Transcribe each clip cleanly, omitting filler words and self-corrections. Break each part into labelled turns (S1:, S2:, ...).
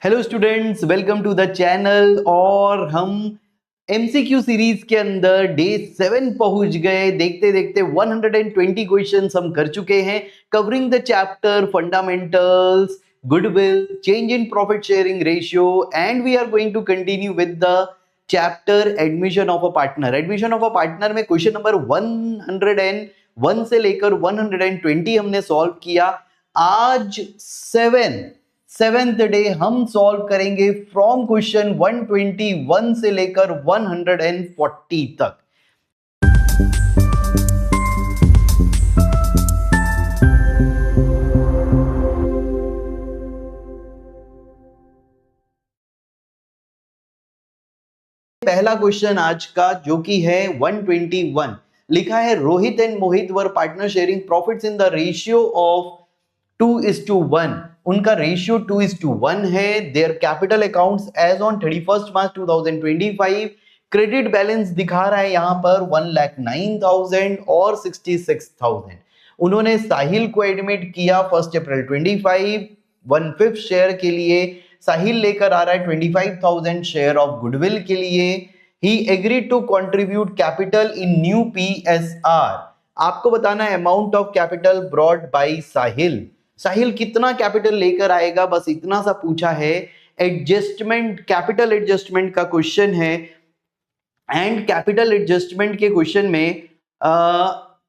S1: Hello students, welcome to the channel. और हम MCQ series के अंदर डे 7 पहुंच गए। देखते देखते 120 क्वेश्चंस हम कर चुके हैं, covering the chapter fundamentals, goodwill, change in profit sharing ratio, and we are going to continue with the chapter admission of a partner. Admission of a partner में क्वेश्चन नंबर 101 से लेकर 120 हमने सॉल्व किया। आज सेवेंथ डे हम solve करेंगे from question 121 से लेकर 140 तक। पहला क्वेश्चन आज का जो कि है 121, लिखा है Rohit and Mohit were partner sharing profits in the ratio of 2:1। उनका रेशियो 2:1 है। Their capital accounts as on 31 March 2025, credit balance दिखा रहा है यहां पर 1,09,000 और 66,000। उन्होंने साहिल को एडमिट किया 1 अप्रैल 25, 1/5 शेयर के लिए। साहिल लेकर आ रहा है 25,000 शेयर ऑफ गुडविल के लिए। He agreed to contribute capital in new PSR। आपको बताना है amount of capital brought by Sahil. Sahil कितना कैपिटल लेकर आएगा, बस इतना सा पूछा है। एडजस्टमेंट, कैपिटल एडजस्टमेंट का क्वेश्चन है। एंड कैपिटल एडजस्टमेंट के क्वेश्चन में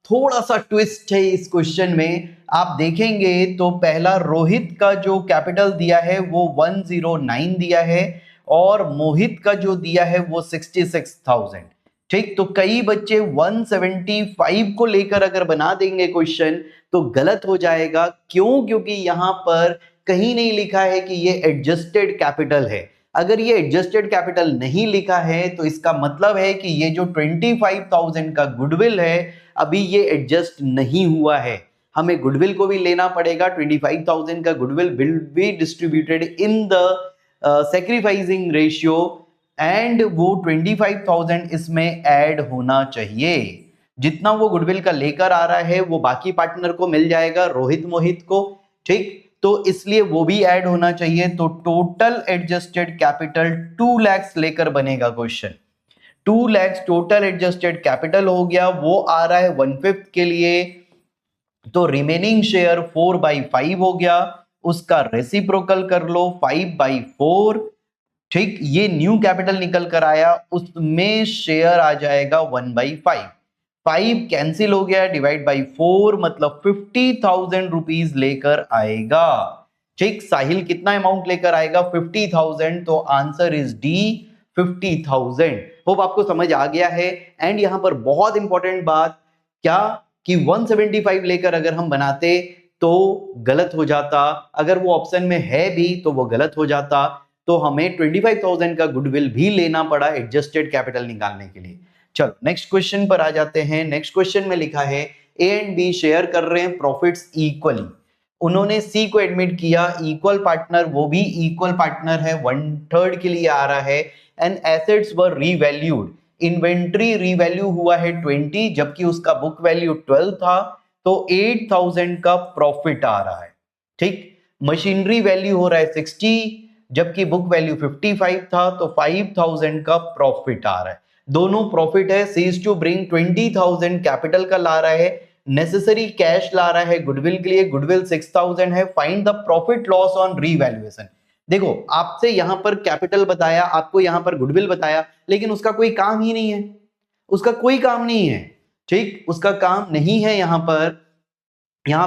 S1: थोड़ा सा ट्विस्ट है। इस क्वेश्चन में आप देखेंगे तो पहला रोहित का जो कैपिटल दिया है वो 109 दिया है और मोहित का जो दिया है वो 66,000। ठीक, तो कई बच्चे 175 को लेकर अगर बना देंगे क्वेश्चन तो गलत हो जाएगा। क्यों? क्योंकि यहां पर कहीं नहीं लिखा है कि ये एडजस्टेड कैपिटल है। अगर ये एडजस्टेड कैपिटल नहीं लिखा है तो इसका मतलब है कि ये जो 25,000 का गुडविल है अभी ये एडजस्ट नहीं हुआ है। हमें गुडविल को भी लेना पड़ेगा। 25,000 का goodwill will be distributed in the sacrificing ratio and वो 25,000 इसमें ऐड होना चाहिए। जितना वो गुडविल का लेकर आ रहा है वो बाकी पार्टनर को मिल जाएगा, रोहित मोहित को। ठीक, तो इसलिए वो भी ऐड होना चाहिए। तो टोटल एडजस्टेड कैपिटल 2 लाख लेकर बनेगा question. 2 lakh total adjusted capital हो गया। वो आ रहा है 1/5 के लिए, तो रिमेनिंग शेयर 4/5 हो गया। उसका रेसिप्रोकल कर लो 5/4। ठीक, ये न्यू कैपिटल निकल कर आया, उसमें शेयर आ जाएगा 1/5। 5 कैंसिल हो गया, डिवाइड बाई 4 मतलब 50,000 रुपीज लेकर आएगा। ठीक, साहिल कितना अमाउंट लेकर आएगा? 50,000। तो आंसर इज डी, 50,000। होप आपको समझ आ गया है। एंड यहां पर बहुत इंपॉर्टेंट बात क्या कि 175 लेकर अगर हम बनाते तो गलत हो जाता। अगर वो ऑप्शन में है भी तो वो गलत हो जाता। तो हमें 25,000 का गुडविल भी लेना पड़ा एडजस्टेड कैपिटल निकालने के लिए। चलो नेक्स्ट क्वेश्चन पर आ जाते हैं। नेक्स्ट क्वेश्चन में लिखा है ए एंड बी शेयर कर रहे हैं प्रॉफिट्स इक्वली। उन्होंने सी को एडमिट किया, इक्वल पार्टनर, वो भी इक्वल पार्टनर है, 1/3 के लिए आ रहा है। And assets were revalued. Inventory revalue हुआ है 20 जबकि उसका बुक वैल्यू 12 था, तो 8,000 का प्रॉफिट आ रहा है। ठीक, मशीनरी वैल्यू हो रहा है 60 जबकि बुक वैल्यू 55 था, तो 5,000 का प्रॉफिट आ रहा है। दोनों प्रॉफिट है। सीज टू ब्रिंग 20,000 कैपिटल का ला रहा है, नेसेसरी कैश ला रहा है गुडविल के लिए, गुडविल 6,000 है। Find the profit loss on revaluation. देखो, आपसे यहां पर कैपिटल बताया, आपको यहां पर गुडविल बताया, लेकिन उसका कोई काम ही नहीं है। उसका कोई काम नहीं है। ठीक, उसका काम नहीं है। यहां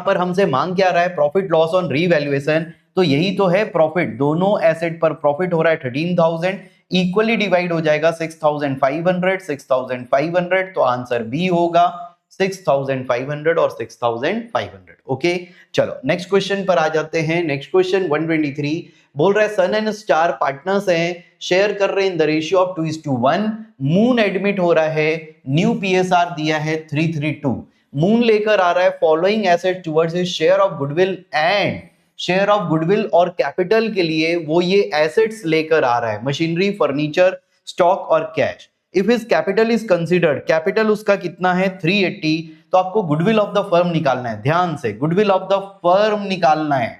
S1: पर हमसे मांग क्या रहा है? Profit loss on revaluation. तो यही तो है प्रॉफिट। दोनों एसेट पर प्रॉफिट हो रहा है 13,000, इक्वली डिवाइड हो जाएगा 6,500, 6,500। तो आंसर बी होगा 6,500 और 6,500। ओके, चलो नेक्स्ट क्वेश्चन पर आ जाते हैं। नेक्स्ट क्वेश्चन 123 बोल रहा है सन एंड स्टार पार्टनर्स हैं, शेयर कर रहे हैं in the ratio of 2:1। Moon admit हो रहा है, न्यू PSR दिया है 332। मून लेकर आ रहा है following asset towards his share of goodwill and share of goodwill और कैपिटल के लिए वो ये एसेट्स लेकर आ रहा है, मशीनरी, फर्नीचर, स्टॉक और cash. If his capital is considered, capital उसका कितना है? 380। तो आपको गुडविल ऑफ द फर्म निकालना है। ध्यान से गुडविल ऑफ द फर्म निकालना है।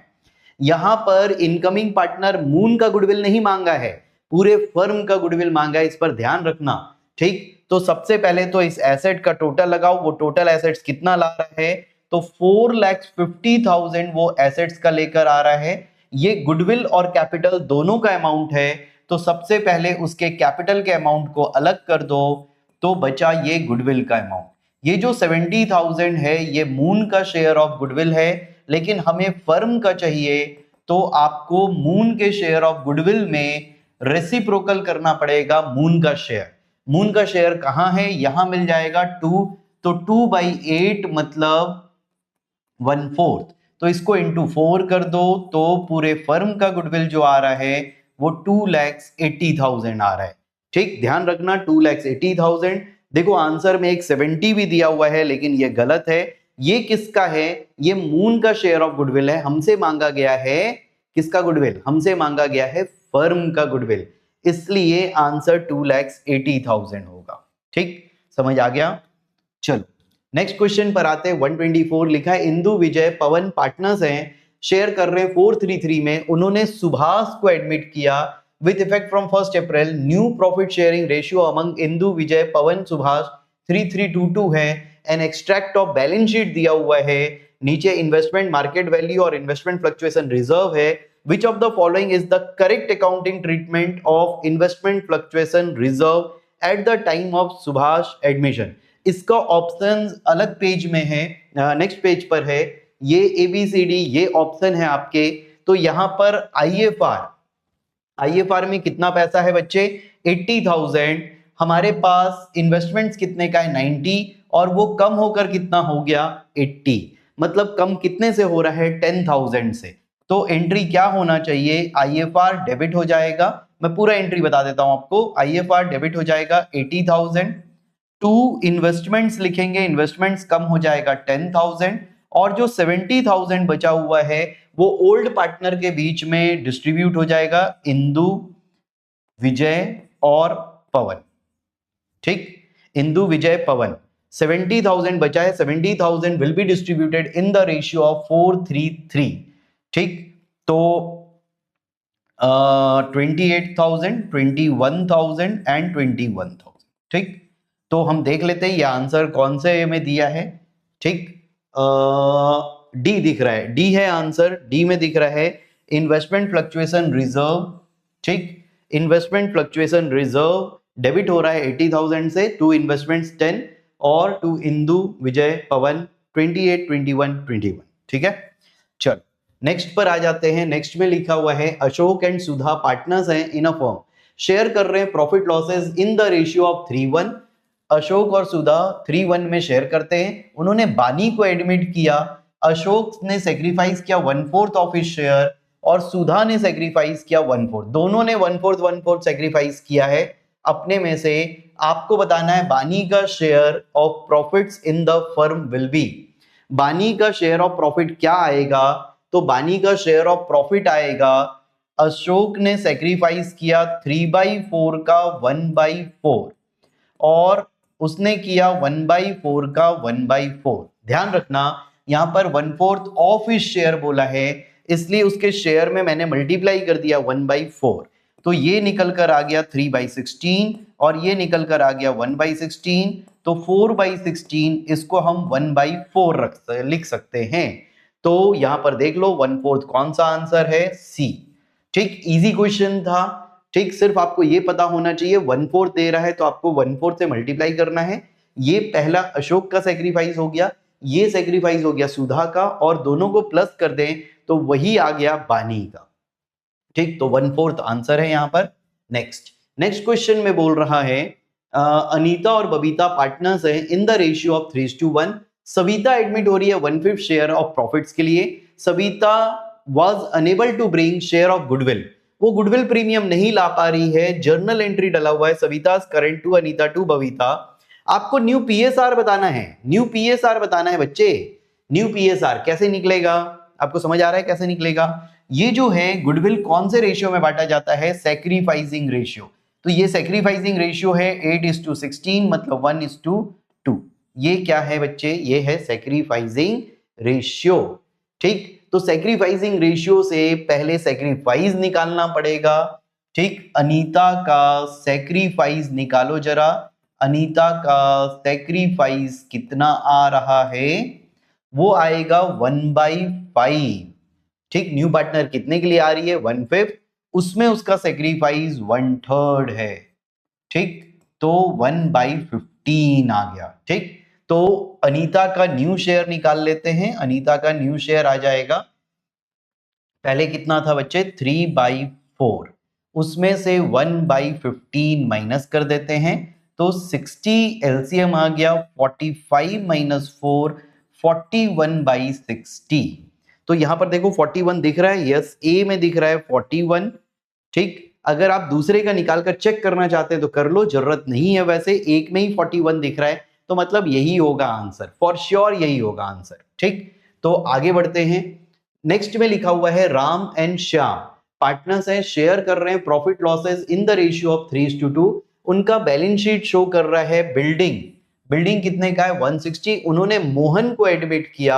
S1: यहां पर इनकमिंग पार्टनर मून का गुडविल नहीं मांगा है, पूरे फर्म का गुडविल मांगा है, इस पर ध्यान रखना। ठीक, तो सबसे पहले तो इस एसेट का टोटल लगाओ, वो टोटल एसेट्स कितना ला रहा है, तो 4,50,000 वो एसेट्स का लेकर आ रहा है। ये गुडविल और कैपिटल दोनों का अमाउंट है, तो सबसे पहले उसके कैपिटल के अमाउंट को अलग कर दो, तो बचा ये गुडविल का अमाउंट। ये जो 70,000 है ये मून का शेयर ऑफ गुडविल है, लेकिन हमें फर्म का चाहिए, तो आपको मून के शेयर ऑफ गुडविल में रेसिप्रोकल करना पड़ेगा मून का शेयर। मून का शेयर कहां है, यहां मिल जाएगा 2, तो 2/8 मतलब 1/4, तो इसको इंटू 4 कर दो, तो पूरे फर्म का गुडविल जो आ रहा है वो 2,80,000 आ रहा है। ठीक, ध्यान रखना 2,80,000। देखो आंसर में एक 70 भी दिया हुआ है, लेकिन ये गलत है। ये किसका है, ये मून का शेयर ऑफ गुडविल है, हमसे मांगा गया है किसका गुडविल, हमसे मांगा गया है फर्म का गुडविल, इसलिए आंसर 2,80,000 होगा। ठीक, समझ आ गया। चलो नेक्स्ट क्वेश्चन पर आते हैं। 124 लिखा है इंदु विजय पवन पार्टनर्स हैं, शेयर कर रहे हैं 433 में, उन्होंने सुभाष को एडमिट किया with effect from 1 April. New profit sharing ratio among Indu Vijay Pawan Subhash 3322 है। An extract of balance sheet दिया हुआ है, नीचे इन्वेस्टमेंट मार्केट वैल्यू और इन्वेस्टमेंट फ्लक्चुएशन रिजर्व है। Which of the following is the correct accounting treatment of investment fluctuation reserve at the time of Subhash admission. इसका option अलग page में है, नेक्स्ट पेज पर है, ये ABCD ये ऑप्शन है आपके। तो यहां पर IFR में कितना पैसा है बच्चे, 80,000। हमारे पास इन्वेस्टमेंट्स कितने का है, 90, और वो कम होकर कितना हो गया, 80, मतलब कम कितने से हो रहा है, 10,000 से। तो एंट्री क्या होना चाहिए, IFR डेबिट हो जाएगा। मैं पूरा एंट्री बता देता हूं आपको। IFR डेबिट हो जाएगा 80,000, टू इन्वेस्टमेंट्स लिखेंगे, इन्वेस्टमेंट्स कम हो जाएगा 10,000, और जो 70,000 बचा हुआ है वो ओल्ड पार्टनर के बीच में डिस्ट्रीब्यूट हो जाएगा, इंदु विजय और पवन। ठीक, इंदु विजय पवन 70,000 बचा है, 70,000 will be distributed in the ratio of 433। ठीक, तो 28,000, 21,000 एंड 21,000। ठीक, तो हम देख लेते हैं ये आंसर कौन से में दिया है। ठीक, डी दिख रहा है, डी है आंसर, डी में दिख रहा है इन्वेस्टमेंट फ्लक्चुएशन रिजर्व। ठीक, इन्वेस्टमेंट फ्लक्चुएशन रिजर्व डेबिट हो रहा है 80,000 से, टू इन्वेस्टमेंट्स 10 और टू इंदु विजय पवन 28, 21, 21। ठीक है, चलो नेक्स्ट पर आ जाते हैं। नेक्स्ट में लिखा हुआ है अशोक एंड सुधा पार्टनर्स हैं इन अ फर्म, शेयर कर रहे हैं profit losses in the ratio of 3:1। Ashok और सुधा 3:1 में शेयर करते हैं। उन्होंने बानी को एडमिट किया, अशोक ने सेक्रीफाइस किया 1/4 ऑफ हिज शेयर और सुधा ने सेक्रीफाइस किया 1/4, दोनों ने 1/4 सेक्रीफाइस किया है अपने में से। आपको बताना है बानी का share of profits in the firm will be, बानी का शेयर ऑफ प्रॉफिट क्या आएगा, तो बानी का शेयर ऑफ प्रॉफिट आएगा, अशोक ने सेक्रीफाइस किया 3/4 का 1/4 और उसने किया 1/4 का 1/4। ध्यान रखना यहां पर 1/4 ऑफ हिज शेयर बोला है, इसलिए उसके शेयर में मैंने मल्टीप्लाई कर दिया 1/4, तो ये निकल कर आ गया 3/16 और ये निकल कर आ गया 1/16, तो 4/16 इसको हम 1/4 लिख सकते हैं। तो यहां पर देख लो 1/4 कौन सा आंसर है, सी। ठीक, इजी क्वेश्चन था। ठीक, सिर्फ आपको ये पता होना चाहिए 1/4 दे रहा है तो आपको 1/4 से मल्टीप्लाई करना है। ये पहला अशोक का सेक्रीफाइस हो गया, ये सेक्रीफाइस हो गया सुधा का, और दोनों को प्लस कर दें तो वही आ गया बानी का। ठीक, तो 1/4 आंसर है यहां पर। नेक्स्ट क्वेश्चन में बोल रहा है अनीता और बबीता पार्टनर्स हैं in the ratio of 3:1। Savita admit हो रही है 1/5 शेयर ऑफ प्रॉफिट्स के लिए। Savita was unable to bring share of goodwill, वो गुडविल प्रीमियम नहीं ला पा रही है। जर्नल एंट्री डला हुआ है Savita current to Anita to Babita. आपको न्यू PSR बताना है, न्यू PSR बताना है बच्चे। न्यू PSR कैसे निकलेगा, आपको समझ आ रहा है कैसे निकलेगा। ये जो है गुडविल कौन से रेशियो में बांटा जाता है, सैक्रिफाइसिंग रेशियो। तो ये सैक्रिफाइसिंग रेशियो है 8:16 मतलब 1:2। ये क्या है बच्चे, ये है सैक्रिफाइसिंग रेशियो। ठीक, तो सैक्रिफाइसिंग रेशियो से पहले सैक्रिफाइस निकालना पड़ेगा। ठीक, अनीता का सैक्रिफाइस निकालो जरा। अनीता का सैक्रिफाइस कितना आ रहा है? वो आएगा 1/5। ठीक, न्यू पार्टनर कितने के लिए आ रही है? 1/5, उसमें उसका सैक्रिफाइस 1/3 है। ठीक, तो 1/15 आ गया। ठीक, तो अनीता का न्यू शेयर निकाल लेते हैं। अनीता का न्यू शेयर आ जाएगा, पहले कितना था बच्चे? 3/4, उसमें से 1/15 माइनस कर देते हैं तो 60 एलसीएम आ गया। 45 माइनस 4, 41/60। तो यहां पर देखो 41 दिख रहा है, यस, ए में दिख रहा है 41। ठीक, अगर आप दूसरे का निकाल कर चेक करना चाहते हैं तो कर लो, जरूरत नहीं है। वैसे एक में ही 41 दिख रहा है तो मतलब यही होगा आंसर, फॉर श्योर यही होगा आंसर। ठीक, तो आगे बढ़ते हैं। नेक्स्ट में लिखा हुआ है राम एंड श्याम पार्टनर्स हैं, शेयर कर रहे हैं profit losses in the ratio of 3:2। उनका बैलेंस शीट शो कर रहा है बिल्डिंग कितने का है? 160। उन्होंने मोहन को एडमिट किया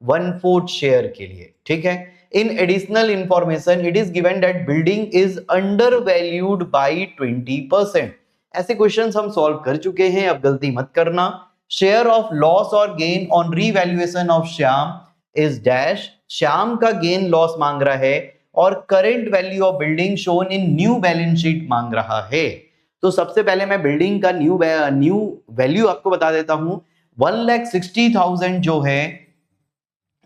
S1: 1/4 शेयर के लिए। ठीक है, in additional information it is given that building is under valued by 20%। ऐसे क्वेश्चंस हम सॉल्व कर चुके हैं, अब गलती मत करना। शेयर ऑफ लॉस और gain on revaluation of Shyam is dash. Shyam का गेन लॉस मांग रहा है और current value of building shown in new balance sheet मांग रहा है। तो सबसे पहले मैं बिल्डिंग का न्यू वैल्यू आपको बता देता हूं। 1,60,000 जो है,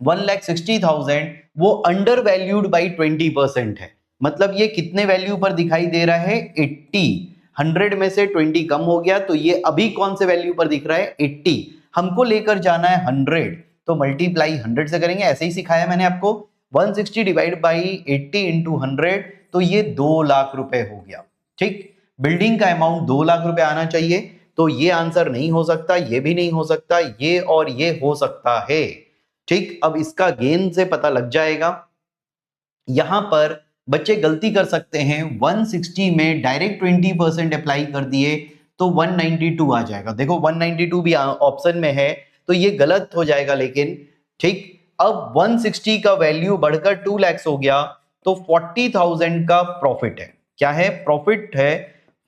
S1: 1,60,000 वो अंडर वैल्यूड बाई 20% है। मतलब ये कितने वैल्यू पर दिखाई दे रहा है? 80। 100 में से 20 कम हो गया तो ये अभी कौन से वैल्यू पर दिख रहा है? 80। हमको लेकर जाना है 100, तो मल्टीप्लाई 100 से करेंगे, ऐसे ही सिखाया मैंने आपको। 160 डिवाइड बाई 80 इंटू 100, तो ये 2 लाख रुपए हो गया। ठीक, बिल्डिंग का अमाउंट 2 लाख रुपए आना चाहिए, तो ये आंसर नहीं हो सकता, ये भी नहीं हो सकता, ये और ये हो सकता है। ठीक, अब इसका गेन से पता लग जाएगा। यहां पर बच्चे गलती कर सकते हैं, 160 में डायरेक्ट 20% अप्लाई कर दिए तो 192 आ जाएगा। देखो 192 भी ऑप्शन में है तो ये गलत हो जाएगा। लेकिन ठीक, अब 160 का वैल्यू बढ़कर 2 लाख हो गया तो 40,000 का प्रॉफिट है। क्या है? प्रॉफिट है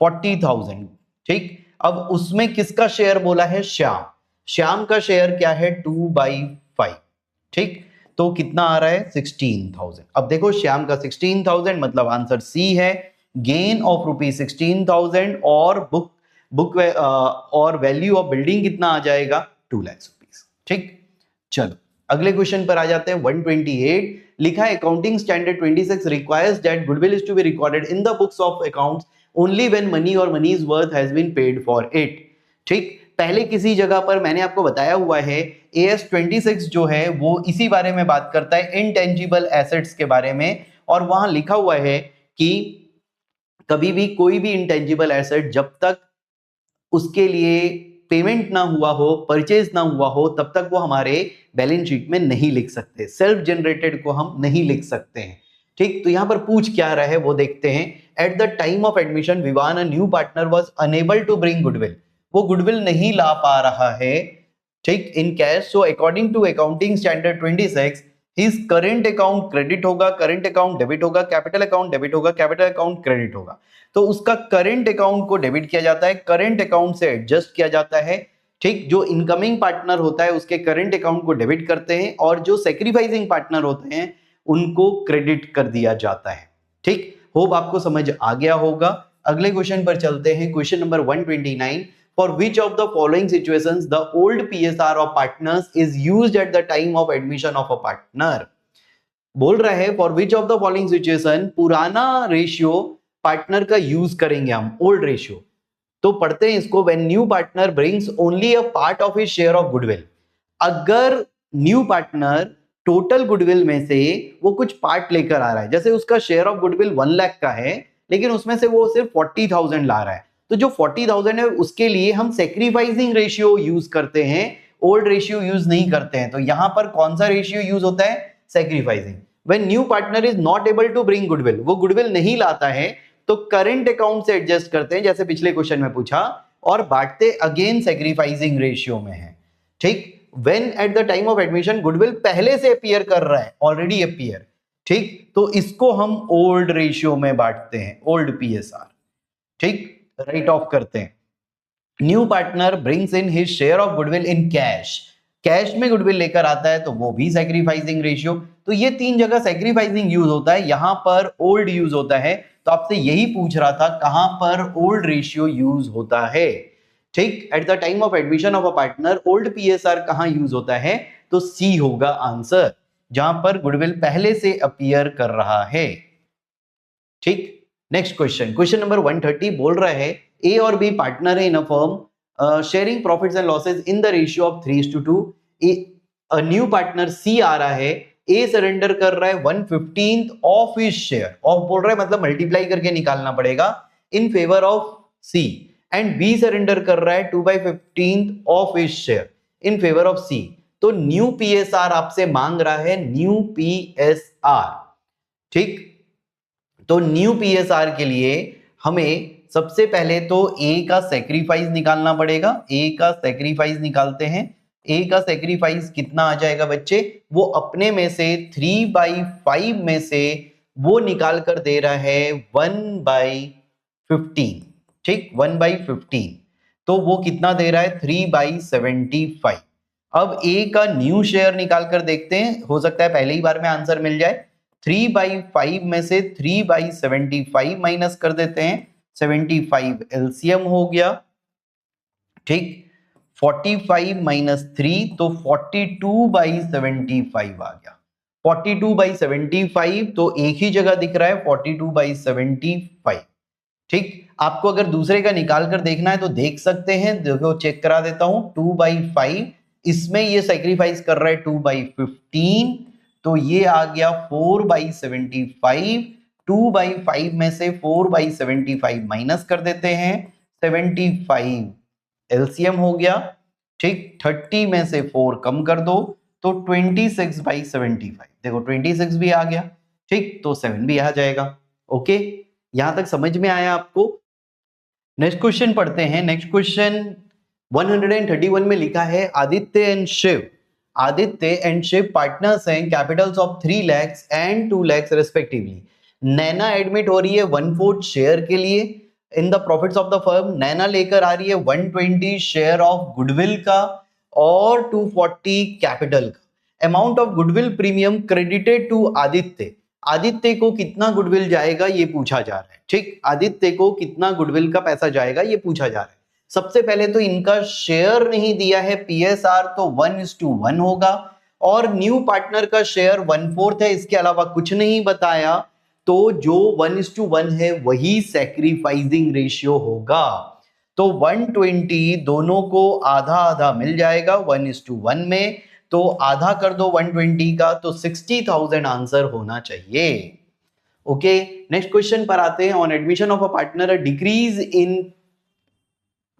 S1: 40,000। ठीक, अब उसमें किसका शेयर बोला है? श्याम। श्याम का शेयर क्या है? 2/5। ठीक, तो कितना आ रहा है? 16,000। अब देखो श्याम का 16,000 मतलब आंसर सी है, गेन ऑफ ₹16,000 और बुक और वैल्यू ऑफ बिल्डिंग कितना आ जाएगा? 2 लाख रुपीस। ठीक, चलो अगले क्वेश्चन पर आ जाते हैं। 128 लिखा है accounting standard 26 requires that goodwill is to be recorded in the books of accounts only when money और money's worth has been paid for it. ठीक, पहले किसी जगह पर मैंने आपको बताया हुआ है AS 26 जो है वो इसी बारे में बात करता है, इनटेंजिबल एसेट्स के बारे में। और वहां लिखा हुआ है कि कभी भी कोई भी इनटेंजिबल एसेट जब तक उसके लिए पेमेंट ना हुआ हो, परचेज ना हुआ हो, तब तक वो हमारे बैलेंस शीट में नहीं लिख सकते। सेल्फ जनरेटेड को हम नहीं लिख सकते हैं। ठीक, तो यहां पर पूछ क्या रहा है वो देखते हैं। At the time of admission Vivan a new partner was unable to bring goodwill. वो गुडविल नहीं ला पा रहा है, ठीक, in cash. So according to accounting standard 26 his current account credit होगा, करंट अकाउंट डेबिट होगा, कैपिटल अकाउंट डेबिट होगा, कैपिटल अकाउंट क्रेडिट होगा। तो उसका करंट अकाउंट को डेबिट किया जाता है, करंट अकाउंट से एडजस्ट किया जाता है। ठीक, जो इनकमिंग पार्टनर होता है उसके करंट अकाउंट को डेबिट करते हैं और जो सेक्रीफाइसिंग पार्टनर होते हैं उनको क्रेडिट कर दिया जाता है। ठीक, होप आपको समझ आ गया होगा। अगले क्वेश्चन पर चलते हैं। Question number 129, for which of the following situations the old PSR of partners is used at the time of admission of a partner। बोल रहा है for which of the following situation पुराना रेशियो पार्टनर का use करेंगे हम, old ratio. तो पढ़ते हैं इसको। when new partner brings only a part of his share of goodwill। अगर न्यू पार्टनर टोटल गुडविल में से वो कुछ पार्ट लेकर आ रहा है, जैसे उसका शेयर ऑफ गुडविल 1 लाख का है लेकिन उसमें से वो सिर्फ 40,000 ला रहा है, तो जो 40,000 है उसके लिए हम सेक्रीफाइसिंग रेशियो यूज करते हैं, ओल्ड रेशियो यूज नहीं करते हैं। तो यहां पर कौन सा रेशियो यूज होता है? Sacrificing. When new partner is not able to bring goodwill, वो गुडविल नहीं लाता है तो करंट अकाउंट से एडजस्ट करते हैं, जैसे पिछले क्वेश्चन में पूछा, और बांटते अगेन सेक्रीफाइसिंग रेशियो में है। ठीक, when eight the time of admission goodwill पहले से अपीयर कर रहा है, ऑलरेडी अपीयर, ठीक, तो इसको हम ओल्ड रेशियो में बांटते हैं, ओल्ड पीएसआर, ठीक, राइट ऑफ करते हैं। New partner brings in his share of goodwill in cash, cash में गुडविल लेकर आता है तो वो भी सैक्रिफाइसिंग रेशियो। तो ये तीन जगह सैक्रिफाइसिंग यूज होता है, यहां पर ओल्ड यूज होता है। तो आपसे यही पूछ रहा था कहां पर ओल्ड रेशियो यूज होता है, ठीक, eight the time of admission of a partner old PSR कहां यूज होता है, तो सी होगा आंसर, जहां पर गुडविल पहले से अपीयर कर रहा है, ठीक। नेक्स्ट क्वेश्चन, क्वेश्चन नंबर 130 बोल रहा है ए और बी पार्टनर है in a firm sharing profits and losses in the ratio of 3:2। A new partner C आ रहा है, ए सरेंडर कर रहा है 1/15 ऑफ हिज शेयर, ऑफ बोल रहा है मतलब मल्टीप्लाई करके निकालना पड़ेगा, in favour of C, and B surrender कर रहा है 2/15 of his share in favour of C. तो न्यू पीएसआर आपसे मांग रहा है, न्यू पीएसआर, ठीक। तो न्यू पीएसआर के लिए हमें सबसे पहले तो ए का सेक्रीफाइस निकालना पड़ेगा, ए का सेक्रीफाइस निकालते हैं। ए का सेक्रीफाइस कितना आ जाएगा बच्चे, वो अपने में से 3/5 में से वो निकाल कर दे रहा है 1/15, ठीक, 1/15, तो वो कितना दे रहा है 3/75। अब ए का न्यू शेयर निकाल कर देखते हैं, हो सकता है पहले ही बार में आंसर मिल जाए। 3/5 में से 3/75 माइनस कर देते हैं, 75 एलसीएम हो गया, ठीक, 45 माइनस 3 तो 42/75 आ गया, 42/75, तो एक ही जगह दिख रहा है 42/75, ठीक। आपको अगर दूसरे का निकाल कर देखना है तो देख सकते हैं, देखो चेक करा देता हूं, 2/5, इसमें ये सैक्रिफाइस कर रहा है 2/15, तो ये आ गया 4/75, 2/5 में से 4/75 माइनस कर देते हैं, 75 एलसीएम हो गया, ठीक, 30 में से 4 कम कर दो तो 26/75, देखो 26 भी आ गया, ठीक, तो 7 भी आ जाएगा। ओके, यहां तक समझ में आया आपको। नेक्स्ट क्वेश्चन पढ़ते हैं। नेक्स्ट क्वेश्चन 131 में लिखा है Aditya and Shiv, Aditya and Shiv partners हैं, capitals of 3 lakh and 2 lakh respectively. Naina admit हो रही है 1/4 शेयर के लिए in the profits of the firm, Naina लेकर आ रही है 120 शेयर ऑफ गुडविल का और 240 कैपिटल का। Amount of goodwill premium credited to Aditya, Aditya को कितना गुडविल जाएगा ये पूछा जा रहा है, ठीक, आदित्य को कितना गुडविल का पैसा जाएगा ये पूछा जा रहा है। सबसे पहले तो इनका शेयर नहीं दिया है, पीएसआर तो 1:1 होगा, और न्यू पार्टनर का शेयर 1/4 है, इसके अलावा कुछ नहीं बताया, तो जो 1:1 है वही सैक्रिफाइसिंग रेशियो होगा। तो 120 दोनों को आधा आधा मिल जाएगा 1:1 में, तो आधा कर दो 120 का, तो 60,000 आंसर होना चाहिए। ओके, नेक्स्ट क्वेश्चन पर आते हैं। On admission of a partner a decrease in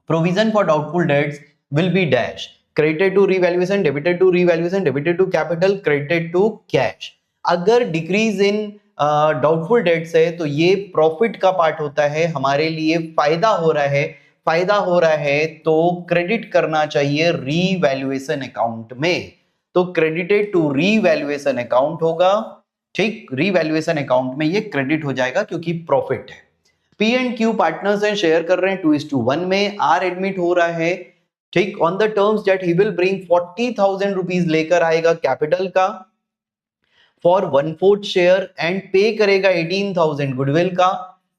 S1: provision for doubtful debts will be dash, credited to revaluation, debited to revaluation, debited to capital, credited to cash. अगर decrease in doubtful debts है तो ये profit का part होता है, हमारे लिए फायदा हो रहा है, फायदा हो रहा है तो क्रेडिट करना चाहिए रीवैल्यूएशन अकाउंट में, तो क्रेडिटेड टू रीवैल्यूएशन अकाउंट होगा, ठीक, रीवैल्यूएशन अकाउंट में ये क्रेडिट हो जाएगा क्योंकि प्रॉफिट है। पी एंड क्यू पार्टनर्स हैं, शेयर कर रहे हैं 2:1 में, आर एडमिट हो रहा है, ठीक, on the terms that he will bring 40,000 rupees लेकर आएगा कैपिटल का फॉर 1/4 शेयर एंड पे करेगा 18,000 गुडविल का,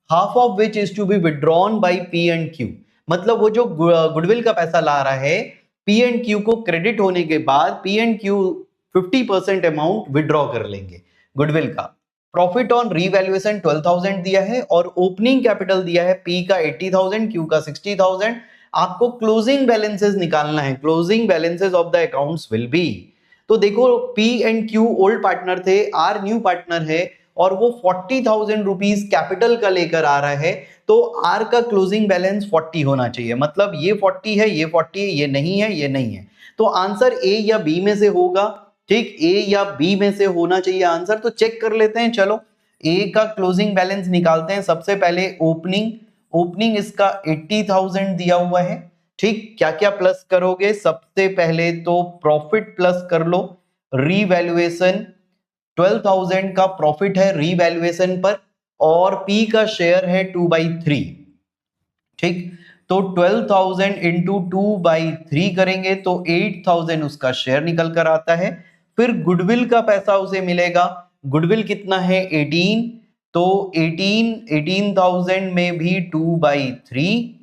S1: half of which is to be withdrawn by P and Q. मतलब वो जो गुडविल का पैसा ला रहा है, पी एंड क्यू को क्रेडिट होने के बाद P and Q 50% amount withdraw कर लेंगे गुडविल का। प्रॉफिट ऑन रीवैल्यूएशन 12,000 दिया है और ओपनिंग कैपिटल दिया है पी का 80,000, क्यू का 60,000। आपको क्लोजिंग बैलेंसेस निकालना है, closing balances of the accounts will be. तो देखो P and Q old partner थे, आर न्यू पार्टनर है और वो 40,000 रुपीज कैपिटल का लेकर आ रहा है, तो आर का क्लोजिंग बैलेंस 40 होना चाहिए, मतलब ये 40 है, ये 40 है, ये नहीं है, ये नहीं है, तो आंसर ए या बी में से होगा, ठीक, ए या बी में से होना चाहिए आंसर। तो चेक कर लेते हैं, चलो ए का क्लोजिंग बैलेंस निकालते हैं। सबसे पहले ओपनिंग, ओपनिंग इसका 80,000 दिया हुआ है, ठीक, क्या क्या प्लस करोगे? सबसे पहले तो प्रॉफिट प्लस कर लो, रीवैल्यूएशन 12,000 का प्रॉफिट है रीवैल्यूएशन पर, और पी का शेयर है 2/3। ठीक, तो 12,000 इंटू 2/3 करेंगे तो 8,000 उसका शेयर निकल कर आता है। फिर गुडविल का पैसा उसे मिलेगा, गुडविल कितना है 18, तो 18,000 में भी 2/3।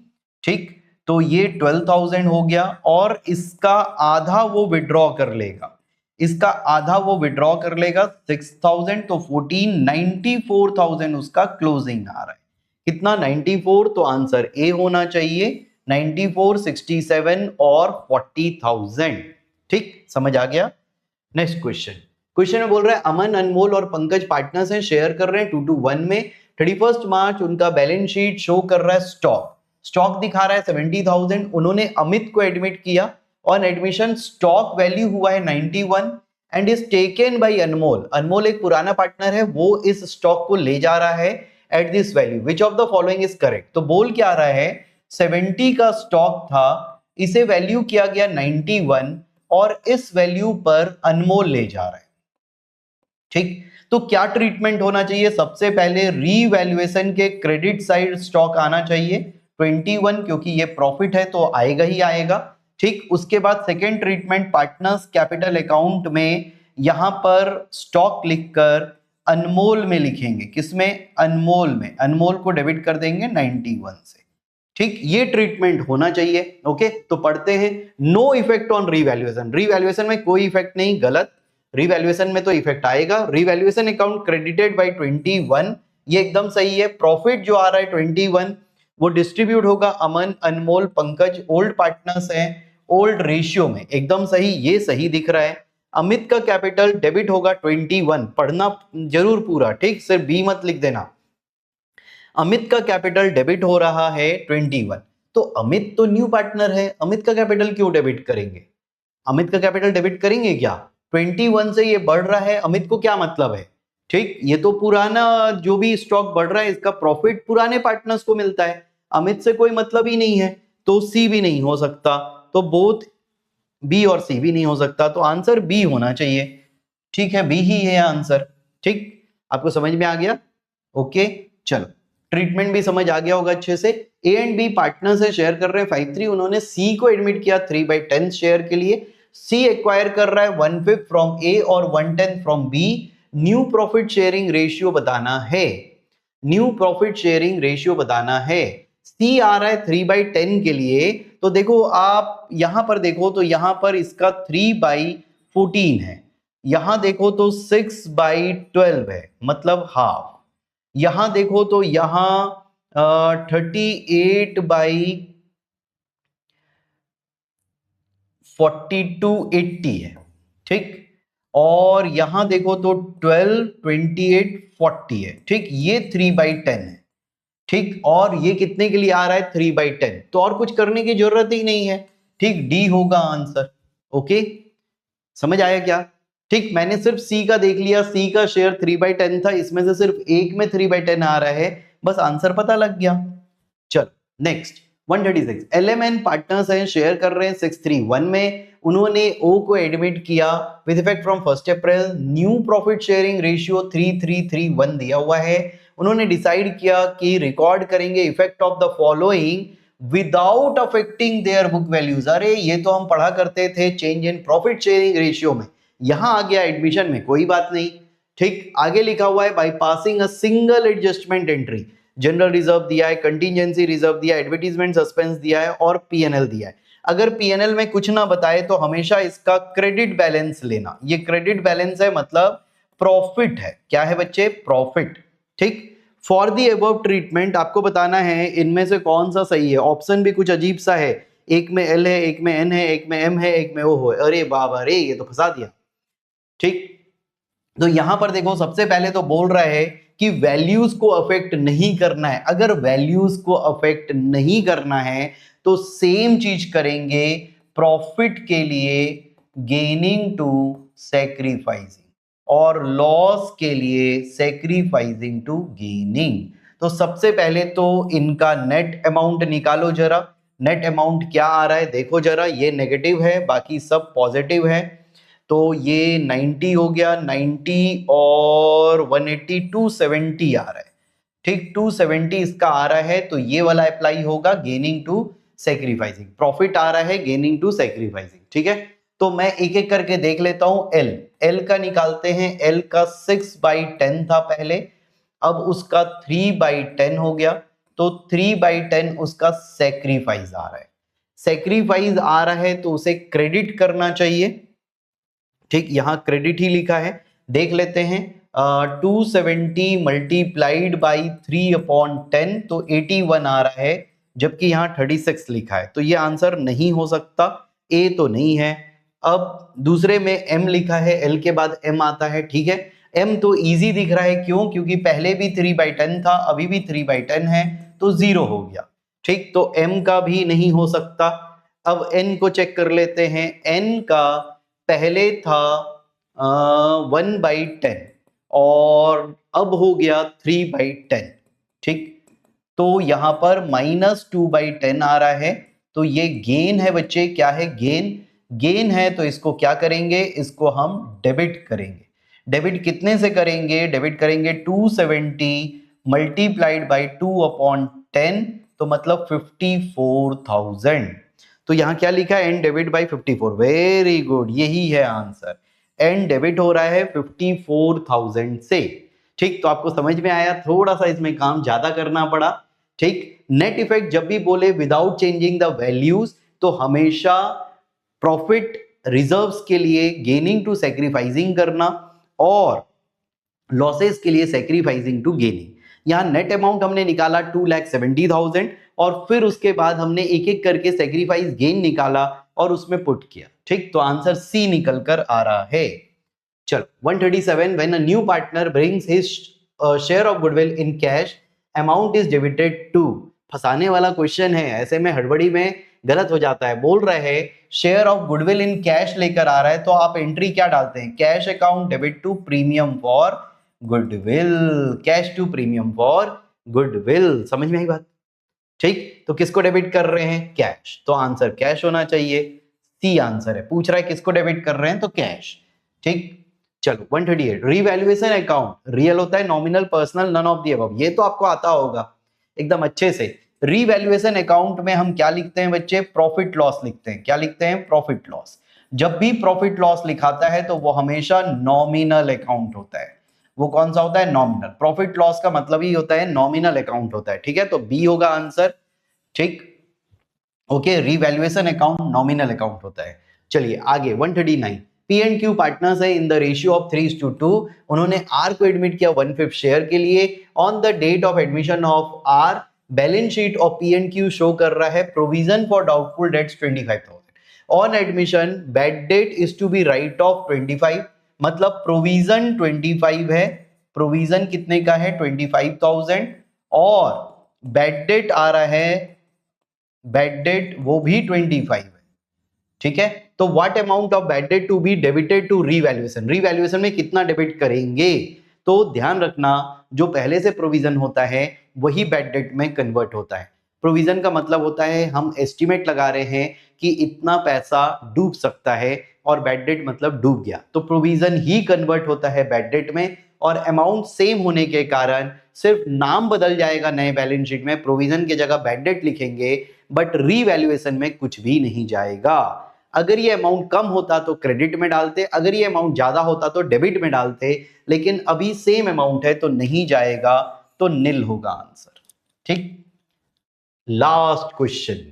S1: ठीक, तो ये 12,000 हो गया, और इसका आधा वो विड्रॉ कर लेगा, इसका आधा वो विड्रॉ कर लेगा 6,000, तो 94,000 उसका क्लोजिंग आ रहा है। कितना? 94, तो आंसर ए होना चाहिए 94, 67 और 40,000। ठीक, समझ आ गया? नेक्स्ट क्वेश्चन, क्वेश्चन में बोल रहा है अमन, अनमोल और पंकज पार्टनर्स हैं, शेयर कर रहे हैं 2:1 में। 31 मार्च उनका बैलेंस शीट शो कर रहा है स्टॉक दिखा रहा है 70,000। उन्होंने अमित को एडमिट किया, ऑन एडमिशन स्टॉक वैल्यू हुआ है 91 एंड इज टेकन बाय अनमोल। अनमोल एक पुराना पार्टनर है, वो इस स्टॉक को ले जा रहा है at this value, which of the following is correct? तो बोल क्या रहा है, 70 का स्टॉक था, इसे वैल्यू किया गया 91 और इस वैल्यू पर अनमोल ले जा रहा है। ठीक, तो क्या ट्रीटमेंट होना चाहिए? सबसे पहले रीवैल्यूएशन के क्रेडिट साइड स्टॉक आना चाहिए 21, क्योंकि ये प्रॉफिट है तो आएगा ही आएगा। ठीक, उसके बाद second treatment partners capital account में यहां पर स्टॉक लिखकर अनमोल में लिखेंगे, किसमें? अनमोल में, अनमोल को डेबिट कर देंगे 91 से। ठीक, ये ट्रीटमेंट होना चाहिए। ओके, तो पढ़ते हैं, no effect on revaluation, revaluation में कोई इफेक्ट नहीं, गलत, रीवैल्यूएशन में तो इफेक्ट आएगा। रीवैल्यूएशन अकाउंट क्रेडिटेड बाय 21, ये एकदम सही है। प्रॉफिट जो आ रहा है 21 वो डिस्ट्रीब्यूट होगा अमन, अनमोल, पंकज, ओल्ड पार्टनर्स हैं, ओल्ड रेशियो में, एकदम सही, ये सही दिख रहा है। अमित का कैपिटल डेबिट होगा 21, पढ़ना जरूर पूरा, ठीक, सिर्फ बी मत लिख देना। अमित का कैपिटल डेबिट हो रहा है 21, तो अमित तो न्यू पार्टनर है, अमित का कैपिटल क्यों डेबिट करेंगे? अमित का कैपिटल डेबिट करेंगे क्या? 21 से ये बढ़ रहा है, अमित को क्या मतलब है? ठीक, ये तो पुराना जो भी स्टॉक बढ़ रहा है इसका प्रॉफिट पुराने पार्टनर्स को मिलता है, अमित से कोई मतलब ही नहीं है, तो सी भी नहीं हो सकता, तो बोथ बी और सी भी नहीं हो सकता, तो आंसर बी होना चाहिए। ठीक है, बी ही है आंसर। ठीक, आपको समझ में आ गया? ओके, चलो, ट्रीटमेंट भी समझ आ गया होगा अच्छे से। ए एंड बी पार्टनर से शेयर कर रहे हैं 5-3, उन्होंने सी को एडमिट किया 3/10 शेयर के लिए। सी एक्वायर कर रहा है 1/5 फ्रॉम ए और 1/10 from B. New profit sharing ratio बताना है, न्यू प्रॉफिट शेयरिंग रेशियो बताना है। सी आ रहा है 3/10 के लिए, तो देखो आप यहां पर देखो तो यहां पर इसका 3/14 है, यहां देखो तो 6/12 है, मतलब हाफ। यहां देखो तो यहां 38/4280 है। ठीक, और यहां देखो तो 122840 है। ठीक, ये 3/10 है। ठीक, और ये कितने के लिए आ रहा है? 3/10, तो और कुछ करने की जरूरत ही नहीं है। ठीक, डी होगा आंसर। ओके, समझ आया क्या? ठीक, मैंने सिर्फ सी का देख लिया, सी का शेयर 3/10 था, इसमें से सिर्फ एक में 3/10 आ रहा है, बस आंसर पता लग गया। चल नेक्स्ट 136, एलएमएन पार्टनर्स हैं, शेयर कर रहे हैं 631 में, उन्होंने ओ को एडमिट किया with effect from 1 April. New profit sharing ratio 3331 दिया हुआ है। उन्होंने डिसाइड किया कि रिकॉर्ड करेंगे effect of the following without affecting their book values. अरे ये तो हम पढ़ा करते थे change in profit sharing ratio में, यहां आ गया एडमिशन में, कोई बात नहीं। ठीक, आगे लिखा हुआ है by passing a single adjustment entry. General reserve दिया है, कंटीजेंसी रिजर्व दिया है, एडवर्टीजमेंट सस्पेंस दिया है और पीएनएल दिया है। अगर पीएनएल में कुछ ना बताए तो हमेशा इसका क्रेडिट बैलेंस लेना, ये क्रेडिट बैलेंस है मतलब प्रॉफिट है। क्या है बच्चे? प्रॉफिट। ठीक, फॉर दी अबव ट्रीटमेंट आपको बताना है इनमें से कौन सा सही है। ऑप्शन भी कुछ अजीब सा है, एक में एल है, एक में एन है, एक में एम है, एक में ओ है। अरे बाबा रे, ये तो फंसा दिया। ठीक, तो यहां पर देखो सबसे पहले तो बोल रहा है कि वैल्यूज को अफेक्ट नहीं करना है। अगर वैल्यूज को अफेक्ट नहीं करना है तो सेम चीज करेंगे प्रॉफिट के लिए, गेनिंग टू सैक्रिफाइसिंग, और लॉस के लिए सैक्रिफाइसिंग टू गेनिंग। तो सबसे पहले तो इनका नेट अमाउंट निकालो जरा। नेट अमाउंट क्या आ रहा है देखो जरा, ये नेगेटिव है बाकी सब पॉजिटिव है, तो ये 90 हो गया, 90 और 180 270 आ रहा है। ठीक, 270 इसका आ रहा है, तो ये वाला अप्लाई होगा गेनिंग टू सेक्रीफाइसिंग। प्रॉफिट आ रहा है गेनिंग टू सेक्रीफाइसिंग। ठीक है, तो मैं एक एक करके देख लेता हूं। एल का निकालते हैं। एल का 6/10 था पहले, अब उसका 3/10 हो गया, तो 3/10 उसका सेक्रीफाइस आ रहा है। सेक्रीफाइस आ रहा है तो उसे क्रेडिट करना चाहिए। ठीक, यहां क्रेडिट ही लिखा है, देख लेते हैं। 270 मल्टीप्लाइड बाई 3/10 तो 81 आ रहा है, जबकि यहाँ 36 लिखा है, तो ये आंसर नहीं हो सकता, ए तो नहीं है। अब दूसरे में एम लिखा है, एल के बाद एम आता है। ठीक है, एम तो इजी दिख रहा है, क्यों? क्योंकि पहले भी 3/10 था, अभी भी 3/10 है, तो 0 हो गया। ठीक, तो एम का भी नहीं हो सकता। अब एन को चेक कर लेते हैं। एन का पहले था 1/10 और अब हो गया 3/10। ठीक, तो यहां पर -2/10 आ रहा है, तो ये गेन है बच्चे। क्या है? गेन। गेन है तो इसको क्या करेंगे? इसको हम डेबिट करेंगे। डेबिट कितने से करेंगे? डेबिट करेंगे 270 मल्टीप्लाइड बाई 2/10, तो मतलब 54,000। तो यहां क्या लिखा है? And debit by 54। Very good, यही है आंसर। एंड डेबिट हो रहा है 54,000 से। ठीक, तो आपको समझ में आया, थोड़ा सा इसमें काम ज्यादा करना पड़ा। ठीक, नेट इफेक्ट जब भी बोले विदाउट चेंजिंग द वैल्यूज, तो हमेशा प्रॉफिट रिजर्व्स के लिए गेनिंग टू सेक्रीफाइसिंग करना और लॉसेस के लिए सेक्रीफाइसिंग टू गेनिंग। यहां नेट अमाउंट हमने निकाला 2,70,000 और फिर उसके बाद हमने एक एक करके सेक्रीफाइस गेन निकाला और उसमें पुट किया। ठीक, तो आंसर सी निकल कर आ रहा है। चलो 137, when a new partner brings his share of goodwill in cash, amount is debited to. फंसाने वाला क्वेश्चन है, ऐसे में हड़बड़ी में गलत हो जाता है। बोल रहे हैं share of goodwill in cash लेकर आ रहा है, तो आप एंट्री क्या डालते हैं? Cash account debit to premium for goodwill. Cash to premium for goodwill. समझ में आई बात? ठीक, तो किसको डेबिट कर रहे हैं? कैश, तो आंसर कैश होना चाहिए। सी आंसर है। पूछ रहा है किसको डेबिट कर रहे हैं, तो कैश। ठीक, चलो 138, रीवैल्यूएशन अकाउंट रियल होता है, nominal, personal, none of the above. ये तो आपको आता होगा एकदम अच्छे से। रीवैल्यूएशन अकाउंट में हम क्या लिखते हैं बच्चे? प्रॉफिट लॉस लिखते हैं। क्या लिखते हैं? Profit loss. जब भी प्रॉफिट लॉस लिखाता है तो वो हमेशा नॉमिनल अकाउंट होता है। वो कौन सा होता है? नॉमिनल। प्रॉफिट लॉस का मतलब ही होता है नॉमिनल अकाउंट होता है। ठीक है, तो बी होगा आंसर। ठीक, okay, revaluation account nominal account होता है। चलिए आगे 139, P&Q पार्टनर्स है इन द रेशियो ऑफ 3:2। उन्होंने आर को एडमिट किया 1/5 शेयर के लिए। On the date of admission of R, balance sheet of P&Q show कर रहा है provision for doubtful debts 25,000। On admission bad debt is to be write off 25, मतलब provision 25 है। प्रोविजन कितने का है? 25,000। और बैड डेट आ रहा है, बैड डेट वो भी 25 है। ठीक है, तो what amount of bad debt to be debited to revaluation. Revaluation में कितना डेबिट करेंगे? तो ध्यान रखना, जो पहले से प्रोविजन होता है वही बैड डेट में कन्वर्ट होता है। प्रोविजन का मतलब होता है हम एस्टिमेट लगा रहे हैं कि इतना पैसा डूब सकता है, और बैड डेट मतलब डूब गया, तो प्रोविजन ही कन्वर्ट होता है बैड डेट में। और अमाउंट सेम होने के कारण सिर्फ नाम बदल जाएगा नए बैलेंस शीट में, प्रोविजन की जगह बैड डेट लिखेंगे, बट रीवैल्यूएशन में कुछ भी नहीं जाएगा। अगर ये अमाउंट कम होता तो क्रेडिट में डालते, अगर ये अमाउंट ज्यादा होता तो डेबिट में डालते, लेकिन अभी सेम अमाउंट है तो नहीं जाएगा, तो निल होगा आंसर। ठीक, last question,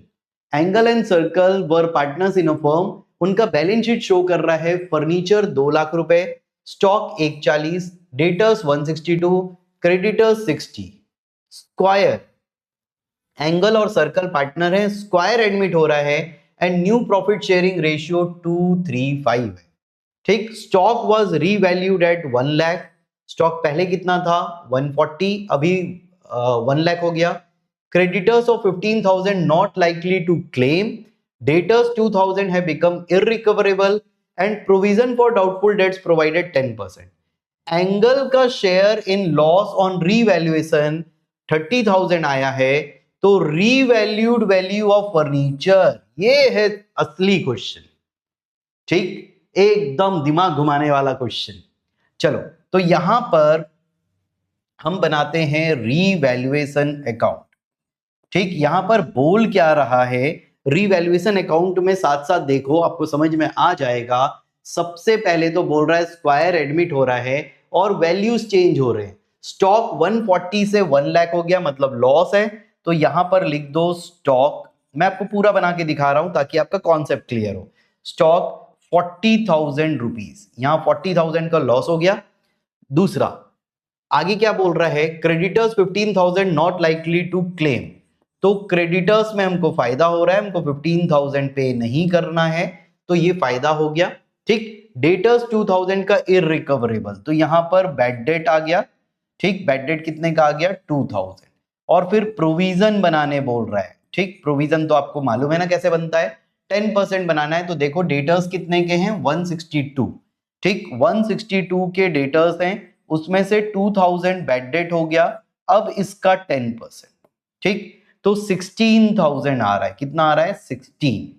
S1: angle and circle were partners in a firm. उनका बैलेंस शीट शो कर रहा है फर्नीचर 2 लाख रुपए, stock 140, debtors 162, creditors 60। Square, angle और सर्कल पार्टनर है, स्क्वायर एडमिट हो रहा है and new profit sharing ratio 2:3:5 है। ठीक, stock was revalued at 1 lakh. Stock पहले कितना था? 140, अभी 1 लाख हो गया। Creditors of 15,000 not likely to claim, debtors 2,000 है become irrecoverable and provision for doubtful debts provided 10%। एंगल का share in loss on revaluation 30,000 आया है, तो रीवैल्यूड वैल्यू ऑफ फर्नीचर, ये है असली क्वेश्चन। ठीक, एकदम दिमाग घुमाने वाला क्वेश्चन। चलो, तो यहां पर हम बनाते हैं रीवैल्यूएशन अकाउंट। ठीक, यहां पर बोल क्या रहा है, रीवैल्यूएशन अकाउंट में साथ साथ देखो, आपको समझ में आ जाएगा। सबसे पहले तो बोल रहा है स्क्वायर एडमिट हो रहा है और वैल्यूज चेंज हो रहे हैं। स्टॉक 140 से 1 लाख हो गया, मतलब लॉस है। तो यहां पर लिख दो स्टॉक, मैं आपको पूरा बना के दिखा रहा हूं ताकि आपका कॉन्सेप्ट क्लियर हो। स्टॉक 40,000 रुपीज, यहां 40,000 का लॉस हो गया। दूसरा, आगे क्या बोल रहा है, creditors 15,000 not likely to claim. तो क्रेडिटर्स में हमको फायदा हो रहा है, हमको 15,000 पे नहीं करना है, तो ये फायदा हो गया। ठीक, डेटर्स 2,000 का इररिकवरेबल, तो यहां पर बैड डेट आ गया। ठीक, बैड डेट कितने का आ गया, 2,000। और फिर प्रोविजन बनाने बोल रहा है। ठीक, प्रोविजन तो आपको मालूम है ना कैसे बनता है, 10% बनाना है। तो देखो डेटर्स कितने के हैं, 162। ठीक, 162 के डेटर्स हैं, उसमें से 2000 बैड डेट हो गया। अब इसका 10%, ठीक, तो 16,000 आ रहा है। कितना आ रहा है, 16।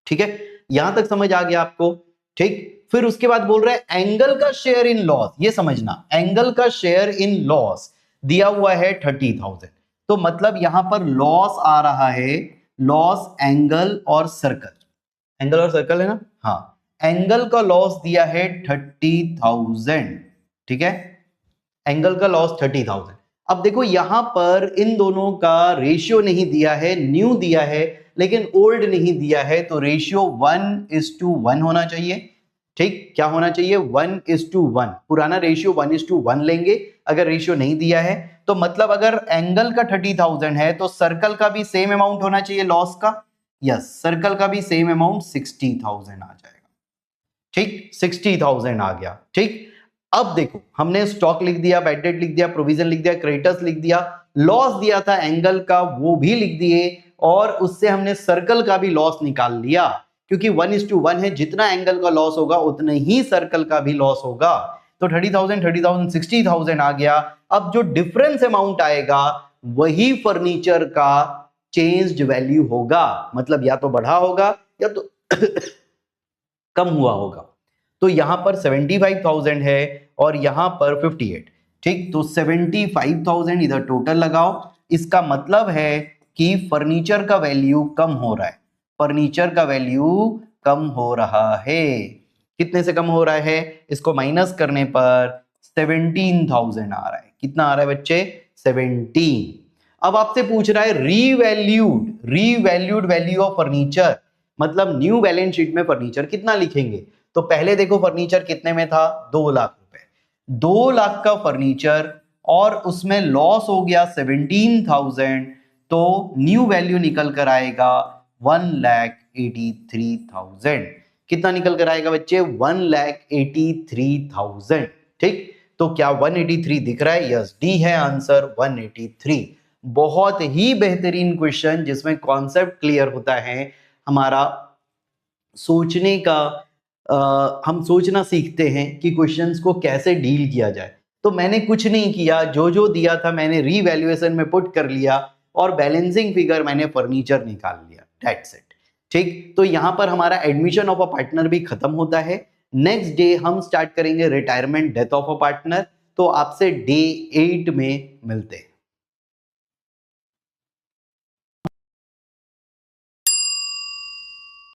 S1: ठीक है, यहां तक समझ आ गया आपको। ठीक, फिर उसके बाद बोल रहा है एंगल का शेयर इन लॉस, ये समझना, एंगल का शेयर इन लॉस दिया हुआ है 30,000। तो मतलब यहां पर लॉस आ रहा है, लॉस एंगल और सर्कल, एंगल और सर्कल है ना, हाँ, एंगल का लॉस दिया है 30,000। ठीक है, एंगल का लॉस 30,000। अब देखो यहां पर इन दोनों का रेशियो नहीं दिया है, न्यू दिया है लेकिन ओल्ड नहीं दिया है, तो रेशियो 1:1 होना चाहिए। ठीक, क्या होना चाहिए, 1:1। पुराना रेशियो 1:1 लेंगे। अगर रेशियो नहीं दिया है तो मतलब अगर एंगल का 30,000 है तो सर्कल का भी सेम अमाउंट होना चाहिए लॉस का। यस, सर्कल का भी सेम अमाउंट 60,000 आ जाएगा। ठीक, 60,000 आ गया। ठीक, अब देखो हमने स्टॉक लिख दिया, बैड डेट लिख दिया, प्रोविजन लिख दिया, क्रेडिटर्स लिख दिया, लॉस दिया था एंगल का वो भी लिख दिए, और उससे हमने सर्कल का भी लॉस निकाल लिया, क्योंकि 1:1 है, जितना एंगल का लॉस होगा उतना ही सर्कल का भी लॉस होगा। तो 30,000 60,000 आ गया। अब जो डिफरेंस अमाउंट आएगा वही फर्नीचर का चेंज्ड वैल्यू होगा, मतलब या तो बढ़ा होगा या तो कम हुआ होगा। तो यहां पर 75,000 है और यहां पर 58। ठीक, तो 75,000 इधर टोटल लगाओ। इसका मतलब है कि फर्नीचर का वैल्यू कम हो रहा है, फर्नीचर का वैल्यू कम हो रहा है। कितने से कम हो रहा है, इसको माइनस करने पर 17,000 आ रहा है। कितना आ रहा है बच्चे, 17। अब आपसे पूछ रहा है रीवैल्यूड वैल्यू ऑफ फर्नीचर, मतलब न्यू बैलेंस शीट में फर्नीचर कितना लिखेंगे। तो पहले देखो फर्नीचर कितने में था, 2 लाख रुपए, 2 लाख का फर्नीचर और उसमें लॉस हो गया 17,000, तो न्यू वैल्यू निकल कर आएगा 1,83,000। कितना निकल कर आएगा बच्चे, 1,83,000। ठीक, तो क्या 183 दिख रहा है, यस, डी है आंसर 183। बहुत ही बेहतरीन क्वेश्चन जिसमें कॉन्सेप्ट क्लियर होता है, हमारा सोचने का हम सोचना सीखते हैं कि क्वेश्चंस को कैसे डील किया जाए। तो मैंने कुछ नहीं किया, जो जो दिया था मैंने रीवैल्यूएशन में पुट कर लिया और बैलेंसिंग फिगर मैंने फर्नीचर निकाल लिया, दैट्स इट। ठीक, तो यहां पर हमारा एडमिशन ऑफ अ पार्टनर भी खत्म होता है। नेक्स्ट डे हम स्टार्ट करेंगे retirement death of a partner. तो आपसे डे 8 में मिलते हैं।